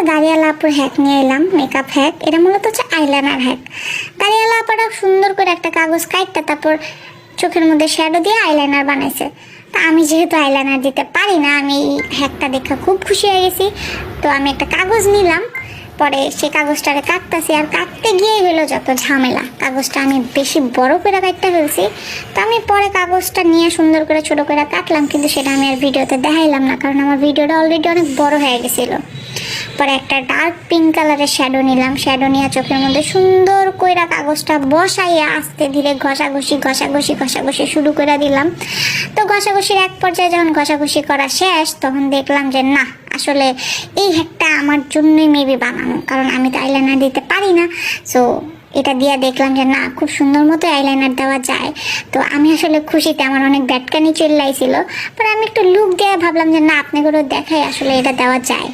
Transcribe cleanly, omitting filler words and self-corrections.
একটা দাড়িয়ালা আপুর হ্যাক নিয়ে এলাম, মেকআপ হ্যাক। এটা মূলত হচ্ছে আইলাইনার হ্যাক। দাড়িয়ালা আপুরা সুন্দর করে একটা কাগজ কাটটা তারপর চোখের মধ্যে শ্যাডো দিয়ে আইলাইনার বানাইছে। তা আমি যেহেতু আইলাইনার দিতে পারি না, আমি এই হ্যাকটা দেখে খুব খুশি হয়ে গেছি। তো আমি একটা কাগজ নিলাম, পরে সেই কাগজটারে কাটতেছি, আর কাটতে গিয়েই হলো যত ঝামেলা। কাগজটা আমি বেশি বড় করে কাটতে ফেলছি। তো আমি পরে কাগজটা নিয়ে সুন্দর করে ছোট করে কাটলাম, কিন্তু সেটা আমি আর ভিডিওতে দেখাইলাম না, কারণ আমার ভিডিওটা অলরেডি অনেক বড় হয়ে গেছিলো। পরে একটা ডার্ক পিঙ্ক কালারের শ্যাডো নিলাম, শ্যাডো নিয়ে চোখের মধ্যে সুন্দর কইরা কাগজটা বসাইয়া আস্তে ধীরে ঘষাঘষি শুরু করে দিলাম। তো ঘষাঘষির এক পর্যায়ে যখন ঘষাঘষি করা শেষ, তখন দেখলাম যে না, আসলে এই হ্যাকটা আমার জন্যই মেবি বানানো, কারণ আমি তো আইলাইনার দিতে পারি না। সো এটা দিয়ে দেখলাম যে না, খুব সুন্দর মতো আইলাইনার দেওয়া যায়। তো আমি আসলে খুশিতে আমার অনেক ব্যাটকানি চলে আইছিল। পরে আমি একটু লুক দিয়ে ভাবলাম যে না, আপনাদেরও দেখাই আসলে এটা দেওয়া যায়।